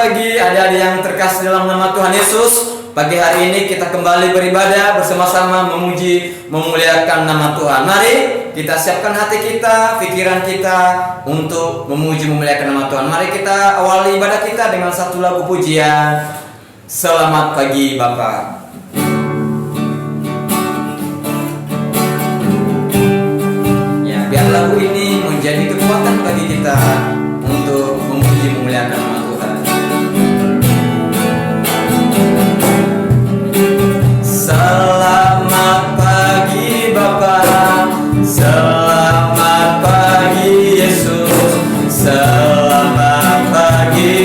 pagi adik-adik yang terkasih dalam nama Tuhan Yesus. Pagi hari ini kita kembali beribadah bersama-sama memuji, memuliakan nama Tuhan. Mari kita siapkan hati kita, pikiran kita untuk memuji, memuliakan nama Tuhan. Mari kita awali ibadah kita dengan satu lagu pujian. Selamat pagi Bapa. Ya, biar lagu ini menjadi kekuatan bagi kita untuk memuji, memuliakan nama Tuhan. Selamat pagi Bapa, selamat pagi Yesus, selamat pagi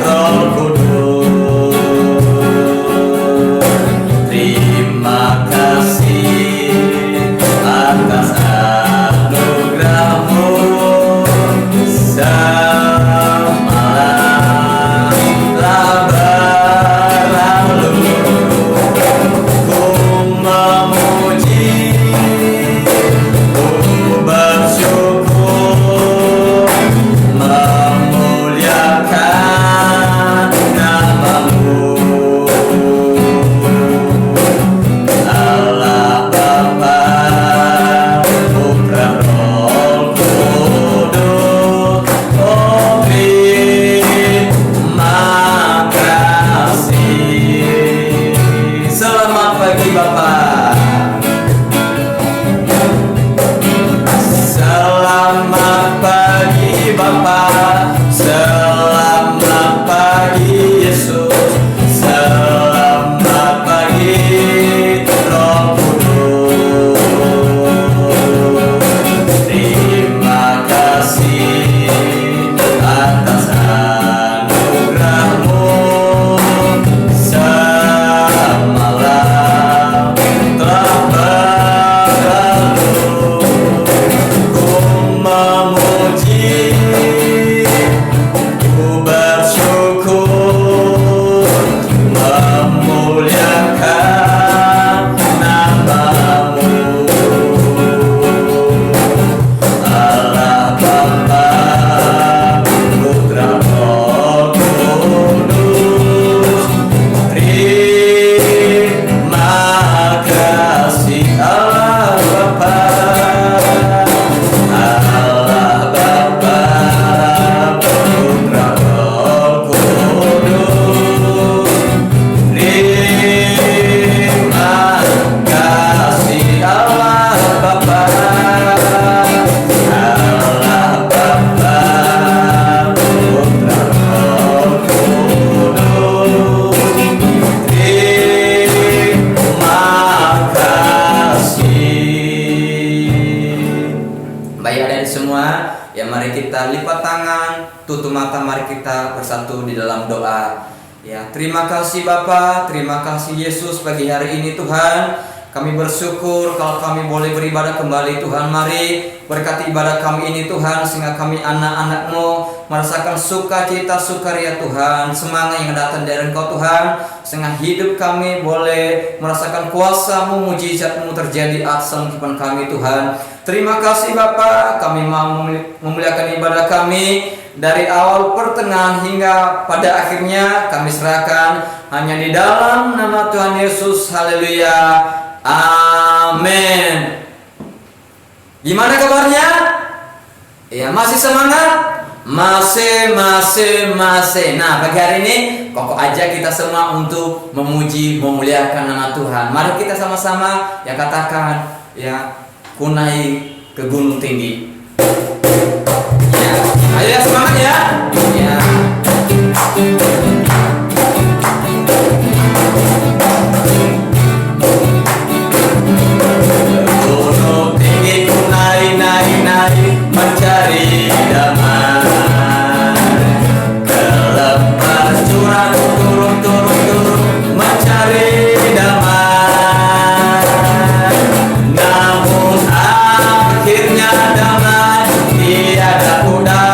Roh Kudus. Terima kasih atas anugerah-Mu. Terima kasih Bapa, terima kasih Yesus pagi hari ini Tuhan. Kami bersyukur kalau kami boleh beribadah kembali Tuhan. Mari berkati ibadah kami ini Tuhan, sehingga kami anak-anak-Mu merasakan sukacita, sukaria Tuhan, semangat yang datang dari Engkau Tuhan, sehingga hidup kami boleh merasakan kuasa-Mu, mujizat-Mu terjadi atas kehidupan kami Tuhan. Terima kasih Bapa, kami mau memuliakan ibadah kami dari awal pertengahan hingga pada akhirnya kami serahkan hanya di dalam nama Tuhan Yesus. Haleluya. Amin. Gimana kabarnya? Ya, masih semangat? Masih. Nah, pagi hari ini kokoh aja kita semua untuk memuji, memuliakan nama Tuhan. Mari kita sama-sama ya katakan ya, kunai ke gunung tinggi. Ya, ayo ya, semangat ya. Ya. Gunung tinggi ku naik mencari damai. Ke lepas curang turun mencari damai. Namun akhirnya damai tiada udara.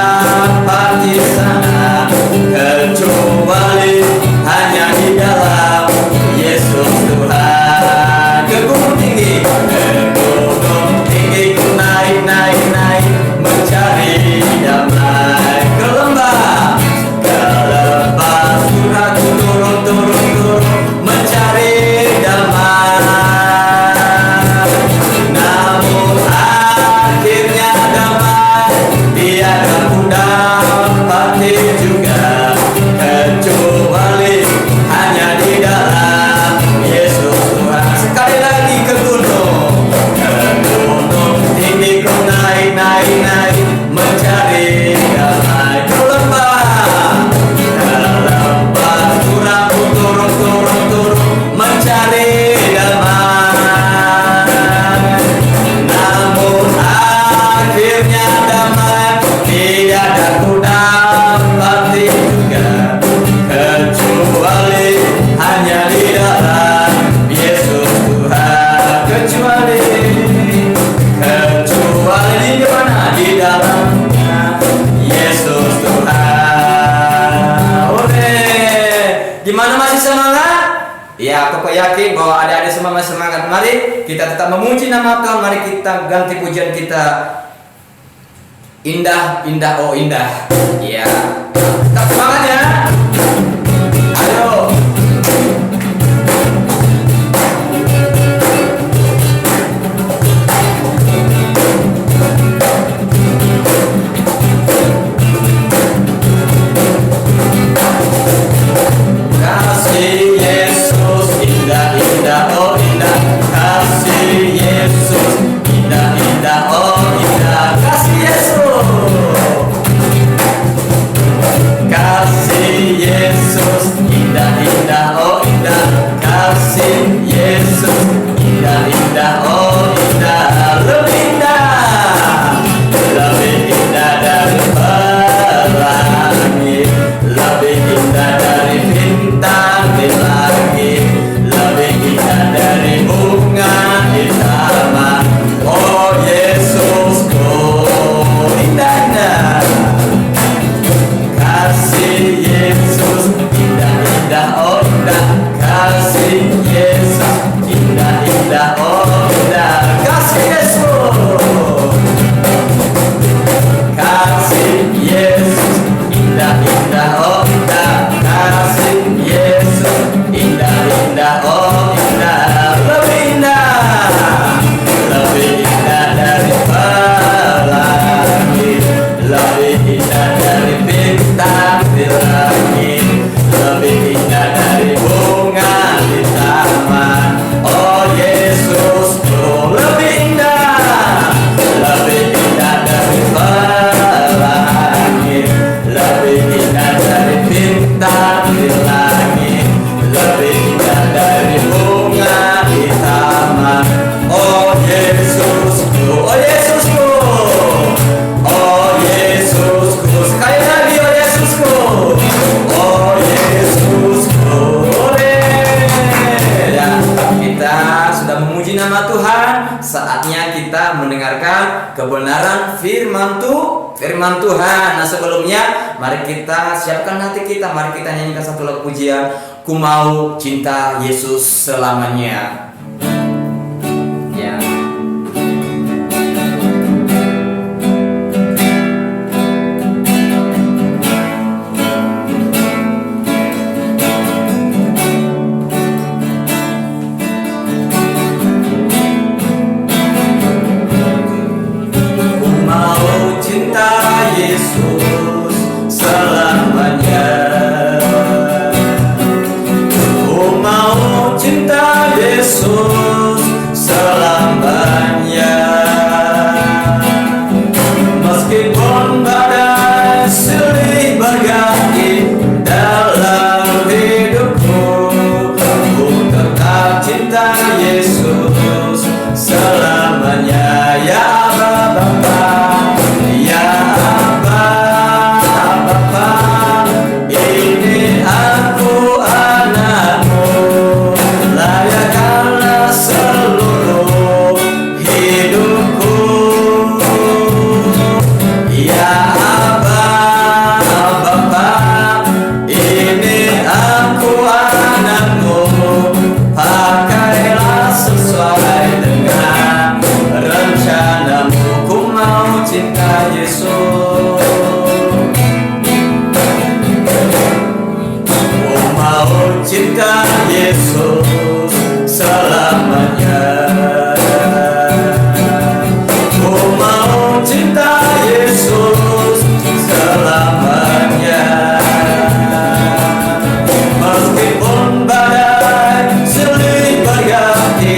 semangat? Ya, Papa yakin bahwa ada semangat. Mari kita tetap memuji nama Tuhan. Mari kita ganti pujian kita. Indah, indah, oh indah. Ya, tetap semangat ya. Ayo. Kasih Yesus indah, indah, oh indah. Kasih Yesus indah, indah, oh indah. Kasih Yesus. Kasih Yesus indah, indah, oh indah. Kasih Yesus indah, indah, oh indah. Lebih indah, lebih indah dari pelangi, lebih indah dari bintang di langit, lebih indah dari bunga di taman. Oh Yesusku, indah-indah. Kasih Yesus indah, indah, oh indah. Kasih Yesus indah, indah, oh indah. Kasih Yesus. Kasih Yesus indah, indah, oh indah. Kasih Yesus indah, indah, oh indah. Lebih indah, lebih indah dari pelangi, lebih indah dari bintang di langit, lebih indah dari bunga di taman. Oh Yesusku, lebih indah, lebih indah dari pelangi, lebih indah dari bintang di langit, lebih indah dari bunga di taman. Oh Yesusku, oh Yesusku, oh Yesusku. Sekali lagi, oh Yesusku, oh Yesusku. Ya, kita sudah memuji nama Tuhan. Saatnya kita mendengarkan kebenaran firman Tuhan. Nah sebelumnya mari kita siapkan hati kita. Mari kita nyanyikan satu lagu pujian. Ku mau cinta Yesus selamanya. Ya. Ku mau cinta Yesus selamanya. Ku mau cinta Yesus selamanya. Meskipun badai silih berganti dalam hidupku, ku tetap cinta Yesus selamanya. Ya Bapa, ya Bapa, ini aku anakmu, layakkanlah seluruh hidupku. Ya Bapa, ini aku anakmu, pakailah sesuai dengan rencanamu. Ku mau cinta Yesus, ku mau cinta Yesus selamanya. Ku mau cinta Yesus selamanya. Meskipun badai silih berganti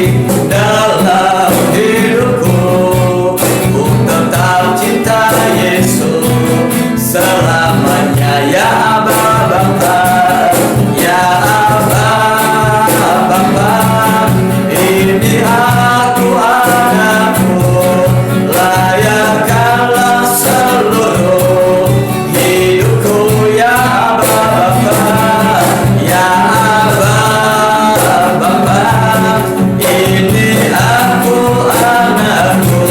dalam hidupku, ku tetap cinta Yesus selamanya. Ya Bapa, ya Bapa, ini aku anakmu, layakkanlah seluruh hidupku. Ya Bapa, ya Bapa, ini aku anakmu,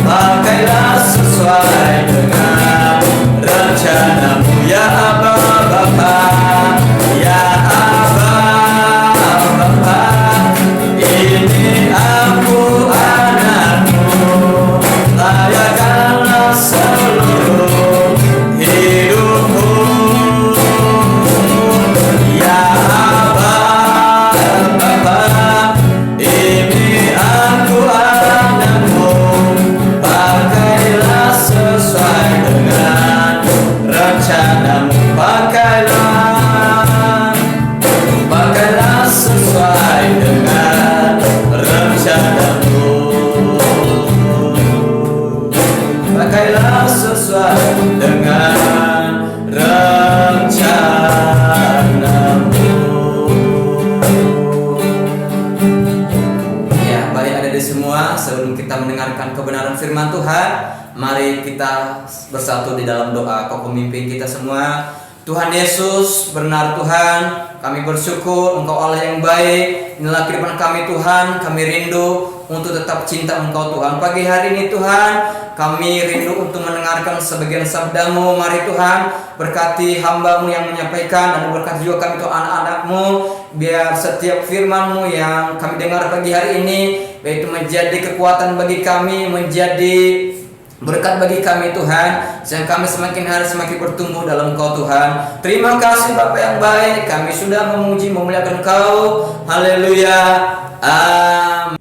pakailah sesuai dengan rencanamu. Ya bersatu di dalam doa. Kau pemimpin kita semua. Tuhan Yesus, benar Tuhan, kami bersyukur Engkau Allah yang baik. Inilah kehidupan kami Tuhan, kami rindu untuk tetap cinta Engkau Tuhan. Pagi hari ini Tuhan, kami rindu untuk mendengarkan sebagian sabda-Mu. Mari Tuhan, berkati hamba-Mu yang menyampaikan, dan berkati juga kami Tuhan anak-anak-Mu. Biar setiap firman-Mu yang kami dengar pagi hari ini, yaitu menjadi kekuatan bagi kami, menjadi berkat bagi kami Tuhan, sehingga kami semakin hari semakin bertumbuh dalam Engkau Tuhan. Terima kasih Bapa yang baik, kami sudah memuji memuliakan Engkau. Haleluya. Amin.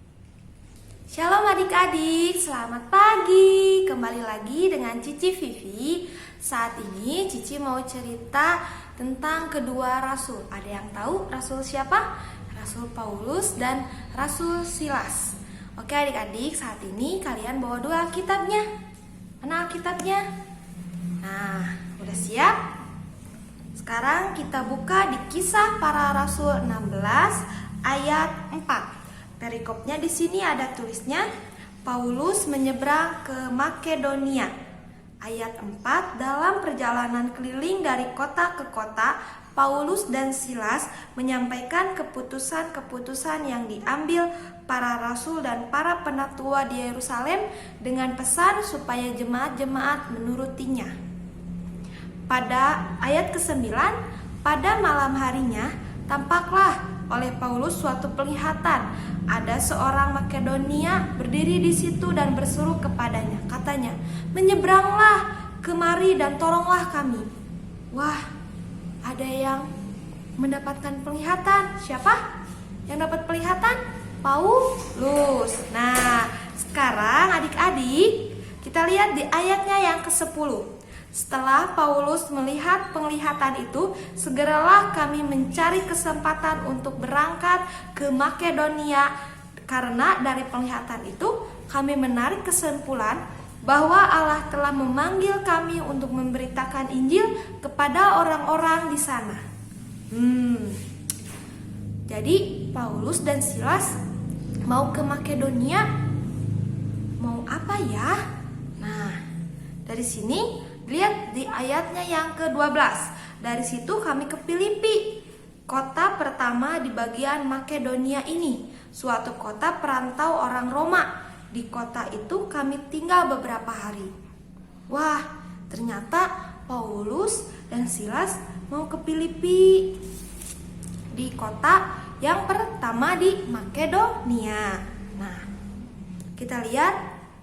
Shalom adik-adik, selamat pagi. Kembali lagi dengan Cici Vivi. Saat ini Cici mau cerita tentang kedua rasul. Ada yang tahu rasul siapa? Rasul Paulus dan Rasul Silas. Oke adik-adik, saat ini kalian bawa dua Alkitabnya. Mana Alkitabnya? Nah, udah siap? Sekarang kita buka di Kisah Para Rasul 16 ayat 4. Perikopnya di sini ada tulisnya Paulus menyeberang ke Makedonia. Ayat 4, dalam perjalanan keliling dari kota ke kota, Paulus dan Silas menyampaikan keputusan-keputusan yang diambil para rasul dan para penatua di Yerusalem dengan pesan supaya jemaat-jemaat menurutinya. Pada ayat ke-9, pada malam harinya tampaklah oleh Paulus suatu penglihatan. Ada seorang Makedonia berdiri di situ dan berseru kepadanya. Katanya, menyeberanglah kemari dan tolonglah kami. Wah, ada yang mendapatkan penglihatan. Siapa yang dapat penglihatan? Paulus. Nah, sekarang adik-adik kita lihat di ayatnya yang ke-10. Setelah Paulus melihat penglihatan itu, segeralah kami mencari kesempatan untuk berangkat ke Makedonia. Karena dari penglihatan itu kami menarik kesimpulan bahwa Allah telah memanggil kami untuk memberitakan Injil kepada orang-orang di sana. Jadi Paulus dan Silas mau ke Makedonia, mau apa ya? Nah, dari sini lihat di ayatnya yang ke-12. Dari situ kami ke Filipi, kota pertama di bagian Makedonia ini, suatu kota perantau orang Roma. Di kota itu kami tinggal beberapa hari. Wah, ternyata Paulus dan Silas mau ke Filipi, di kota yang pertama di Makedonia. Nah, kita lihat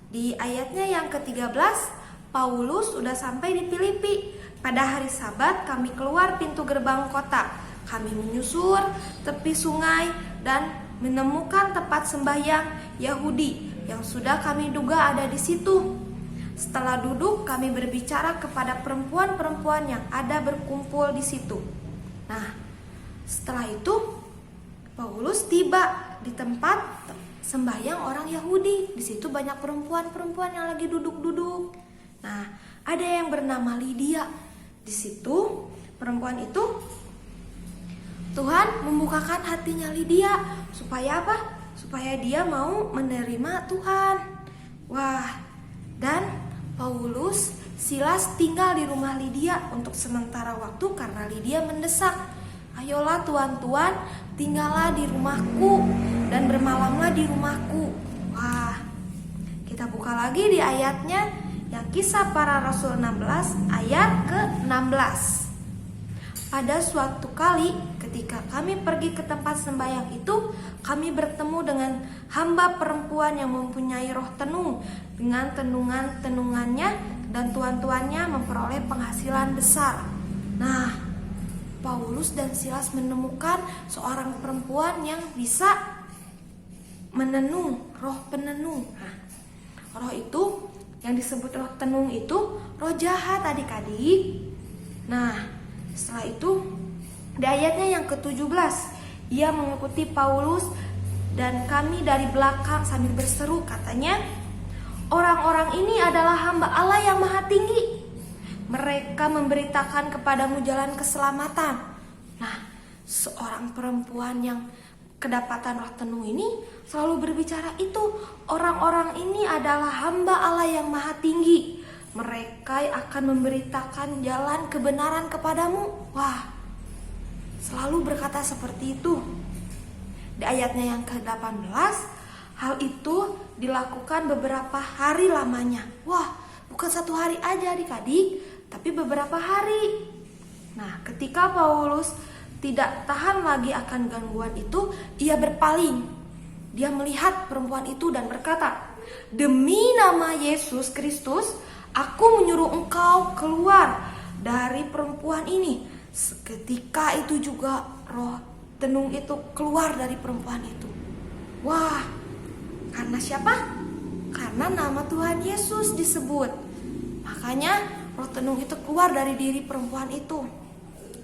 di ayatnya yang ke-13, Paulus sudah sampai di Filipi. Pada hari Sabat kami keluar pintu gerbang kota. Kami menyusur tepi sungai dan menemukan tempat sembahyang Yahudi yang sudah kami duga ada di situ. Setelah duduk, kami berbicara kepada perempuan-perempuan yang ada berkumpul di situ. Nah, setelah itu Paulus tiba di tempat sembahyang orang Yahudi. Di situ banyak perempuan-perempuan yang lagi duduk-duduk. Nah, ada yang bernama Lydia. Di situ perempuan itu, Tuhan membukakan hatinya Lydia supaya apa? Supaya dia mau menerima Tuhan. Wah, dan Paulus, Silas tinggal di rumah Lydia untuk sementara waktu karena Lydia mendesak. Ayolah tuan-tuan, tinggallah di rumahku dan bermalamlah di rumahku. Wah, kita buka lagi di ayatnya yang Kisah Para Rasul 16 ayat ke-16. Pada suatu kali ketika kami pergi ke tempat sembahyang itu, kami bertemu dengan hamba perempuan yang mempunyai roh tenung. Dengan tenungannya dan tuan-tuannya memperoleh penghasilan besar. Nah, Paulus dan Silas menemukan seorang perempuan yang bisa menenung, roh penenung. Nah, roh itu yang disebut roh tenung itu roh jahat adik-adik. Nah, setelah itu di ayatnya yang ke-17, ia mengikuti Paulus dan kami dari belakang sambil berseru, katanya, orang-orang ini adalah hamba Allah yang maha tinggi. Mereka memberitakan kepadamu jalan keselamatan. Nah, seorang perempuan yang kedapatan roh tenung ini selalu berbicara itu, orang-orang ini adalah hamba Allah yang maha tinggi. mereka akan memberitakan jalan kebenaran kepadamu. Wah, selalu berkata seperti itu. Di ayatnya yang ke-18, hal itu dilakukan beberapa hari lamanya. Wah, bukan 1 hari aja adik-adik, tapi beberapa hari. Nah, ketika Paulus tidak tahan lagi akan gangguan itu, ia berpaling. Dia melihat perempuan itu dan berkata, "Demi nama Yesus Kristus, aku menyuruh engkau keluar dari perempuan ini." Seketika itu juga roh tenung itu keluar dari perempuan itu. Wah, karena siapa? Karena nama Tuhan Yesus disebut. Makanya roh tenung itu keluar dari diri perempuan itu.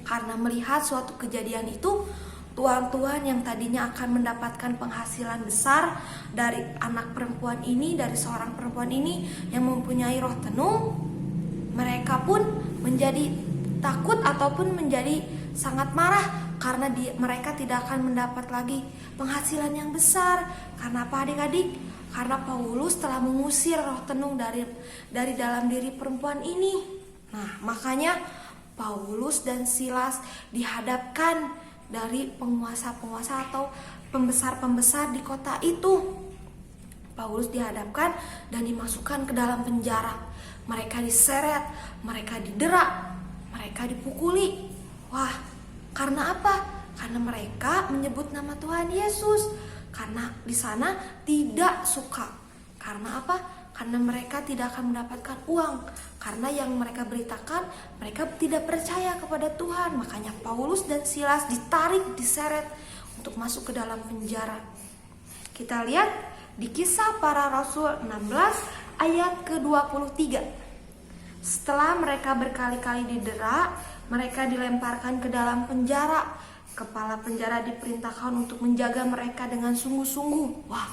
Karena melihat suatu kejadian itu, tuan-tuan yang tadinya akan mendapatkan penghasilan besar dari anak perempuan ini, dari seorang perempuan ini yang mempunyai roh tenung, mereka pun menjadi takut ataupun menjadi sangat marah karena mereka tidak akan mendapat lagi penghasilan yang besar. Karena apa adik-adik? Karena Paulus telah mengusir roh tenung dari dalam diri perempuan ini. Nah, makanya Paulus dan Silas dihadapkan dari penguasa-penguasa atau pembesar-pembesar di kota itu. Paulus dihadapkan dan dimasukkan ke dalam penjara. Mereka diseret, mereka didera, mereka dipukuli. Wah, karena apa? Karena mereka menyebut nama Tuhan Yesus. Karena di sana tidak suka. Karena apa? Karena mereka tidak akan mendapatkan uang. Karena yang mereka beritakan, mereka tidak percaya kepada Tuhan. Makanya Paulus dan Silas ditarik, diseret untuk masuk ke dalam penjara. Kita lihat di Kisah Para Rasul 16 ayat ke-23. Setelah mereka berkali-kali didera, mereka dilemparkan ke dalam penjara. Kepala penjara diperintahkan untuk menjaga mereka dengan sungguh-sungguh. Wah,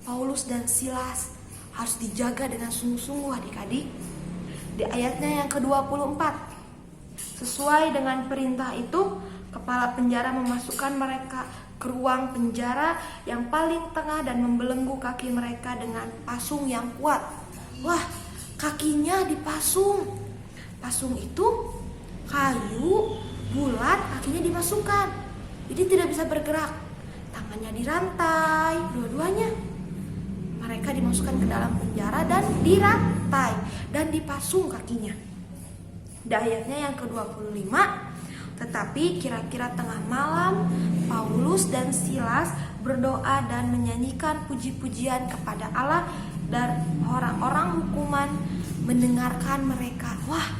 Paulus dan Silas harus dijaga dengan sungguh-sungguh adik-adik. Di ayatnya yang ke-24, sesuai dengan perintah itu, kepala penjara memasukkan mereka ke ruang penjara yang paling tengah dan membelenggu kaki mereka dengan pasung yang kuat. Wah, kakinya dipasung. Pasung itu kayu bulat, kakinya dimasukkan. Jadi tidak bisa bergerak. Tangannya dirantai, dua-duanya. Mereka dimasukkan ke dalam penjara dan dirantai dan dipasung kakinya. Di ayatnya yang ke-25, tetapi kira-kira tengah malam, Paulus dan Silas berdoa dan menyanyikan puji-pujian kepada Allah, dan orang-orang hukuman mendengarkan mereka. Wah,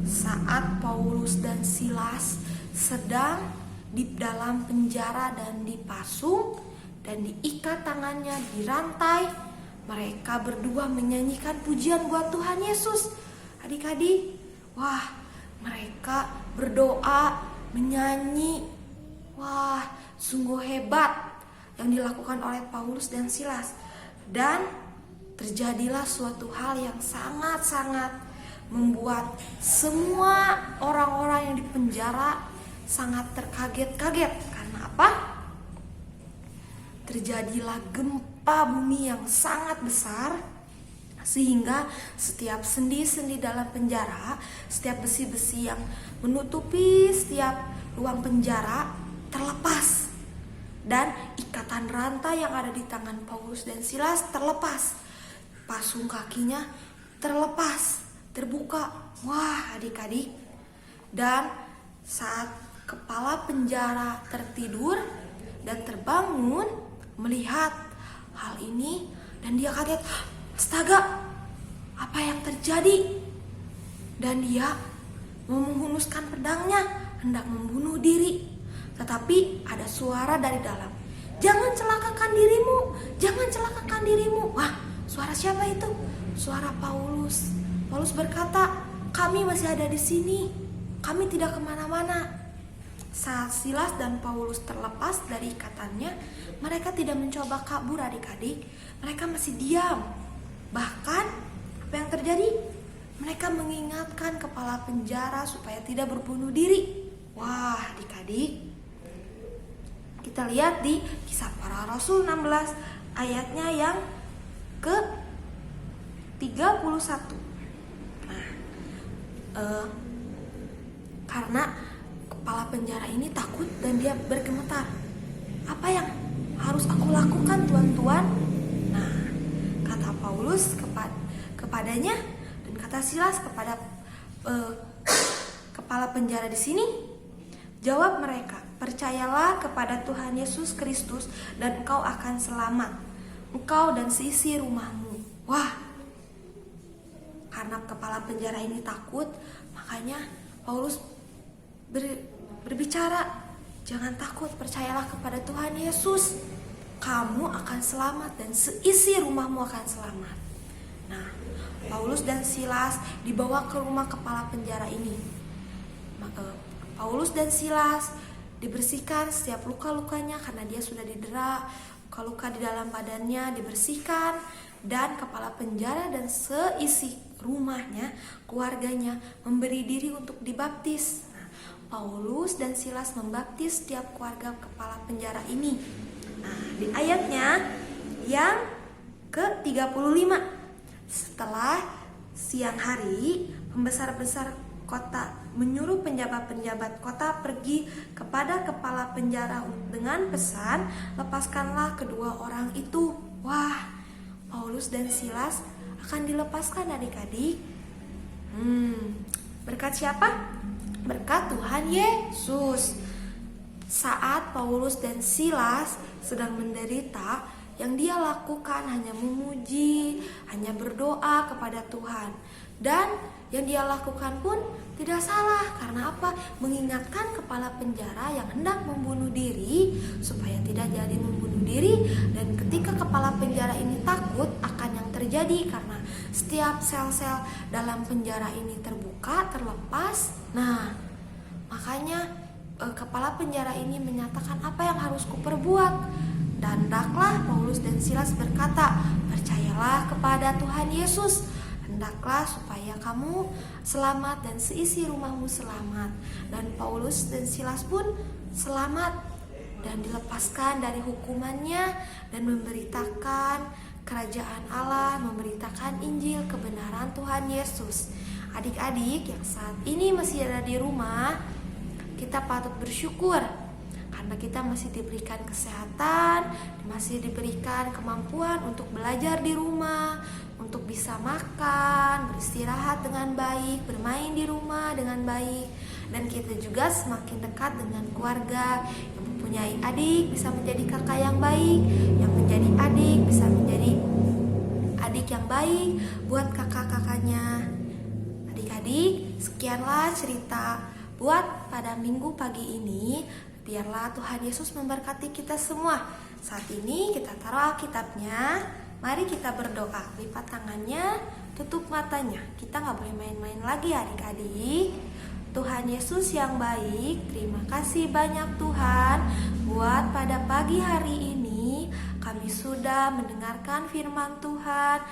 saat Paulus dan Silas sedang di dalam penjara dan dipasung dan diikat tangannya, dirantai, mereka berdua menyanyikan pujian buat Tuhan Yesus. Adik-adik, wah, mereka berdoa, menyanyi. Wah, sungguh hebat yang dilakukan oleh Paulus dan Silas. Dan terjadilah suatu hal yang sangat-sangat membuat semua orang-orang yang di penjara sangat terkaget-kaget. Karena apa? Terjadilah gempa bumi yang sangat besar, sehingga setiap sendi-sendi dalam penjara, setiap besi-besi yang menutupi setiap ruang penjara terlepas, dan ikatan rantai yang ada di tangan Paulus dan Silas terlepas, pasung kakinya terlepas, terbuka. Wah adik-adik, dan saat kepala penjara tertidur dan terbangun melihat hal ini, dan dia kaget, astaga, apa yang terjadi? Dan dia mau menghunuskan pedangnya, hendak membunuh diri. Tetapi ada suara dari dalam, jangan celakakan dirimu, jangan celakakan dirimu. Wah, suara siapa itu? Suara Paulus. Paulus berkata, kami masih ada di sini, kami tidak kemana-mana. Saat Silas dan Paulus terlepas dari ikatannya, mereka tidak mencoba kabur adik-adik, mereka masih diam. Bahkan apa yang terjadi? Mereka mengingatkan kepala penjara supaya tidak berbunuh diri. Wah adik-adik, kita lihat di Kisah Para Rasul 16 ayatnya yang 31. Nah, karena kepala penjara ini takut dan dia bergemetar. Apa yang harus aku lakukan, tuan-tuan? Nah, kata Paulus kepadanya dan kata Silas kepada kepala penjara di sini. Jawab mereka, percayalah kepada Tuhan Yesus Kristus dan engkau akan selamat, engkau dan seisi rumahmu. Wah, karena kepala penjara ini takut, makanya Paulus berbicara, jangan takut, percayalah kepada Tuhan Yesus, kamu akan selamat dan seisi rumahmu akan selamat. Nah, Paulus dan Silas dibawa ke rumah kepala penjara ini. Paulus dan Silas dibersihkan setiap luka-lukanya karena dia sudah didera, luka-luka di dalam badannya dibersihkan, dan kepala penjara dan seisi rumahnya, keluarganya memberi diri untuk dibaptis. Nah, Paulus dan Silas membaptis setiap keluarga kepala penjara ini. Nah, di ayatnya yang ke-35, setelah siang hari, pembesar-besar kota menyuruh penjabat-penjabat kota pergi kepada kepala penjara dengan pesan, lepaskanlah kedua orang itu. Wah, Paulus dan Silas akan dilepaskan adik-adik. Berkat siapa? Berkat Tuhan Yesus. Saat Paulus dan Silas sedang menderita, yang dia lakukan hanya memuji, hanya berdoa kepada Tuhan. Dan yang dia lakukan pun tidak salah. Karena apa? Mengingatkan kepala penjara yang hendak membunuh diri supaya tidak jadi membunuh diri. Dan ketika kepala penjara ini takut akan yang terjadi karena setiap sel-sel dalam penjara ini terbuka, terlepas. Nah, makanya kepala penjara ini menyatakan apa yang harus kuperbuat. Dan hendaklah Paulus dan Silas berkata, percayalah kepada Tuhan Yesus, hendaklah supaya kamu selamat dan seisi rumahmu selamat. Dan Paulus dan Silas pun selamat dan dilepaskan dari hukumannya dan memberitakan kerajaan Allah, memberitakan Injil kebenaran Tuhan Yesus. Adik-adik yang saat ini masih ada di rumah, kita patut bersyukur karena kita masih diberikan kesehatan, masih diberikan kemampuan untuk belajar di rumah, untuk bisa makan, beristirahat dengan baik, bermain di rumah dengan baik. Dan kita juga semakin dekat dengan keluarga. Yang mempunyai adik bisa menjadi kakak yang baik, yang menjadi adik bisa menjadi adik yang baik buat kakak-kakaknya. Adik-adik, sekianlah cerita buat pada minggu pagi ini. Biarlah Tuhan Yesus memberkati kita semua. Saat ini kita taruh Alkitabnya. Mari kita berdoa. Lipat tangannya, tutup matanya. Kita gak boleh main-main lagi adik-adik. Tuhan Yesus yang baik, terima kasih banyak Tuhan buat pada pagi hari ini kami sudah mendengarkan firman Tuhan.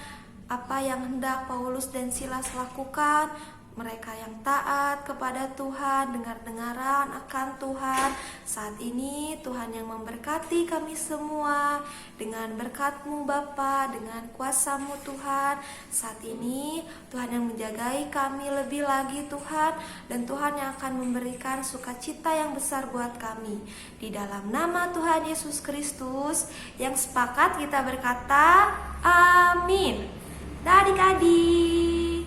Apa yang hendak Paulus dan Silas lakukan, mereka yang taat kepada Tuhan, dengar-dengaran akan Tuhan. Saat ini Tuhan yang memberkati kami semua dengan berkat-Mu Bapa, dengan kuasa-Mu Tuhan. Saat ini Tuhan yang menjagai kami lebih lagi Tuhan, dan Tuhan yang akan memberikan sukacita yang besar buat kami. Di dalam nama Tuhan Yesus Kristus yang sepakat kita berkata, amin. Dah adik-adik.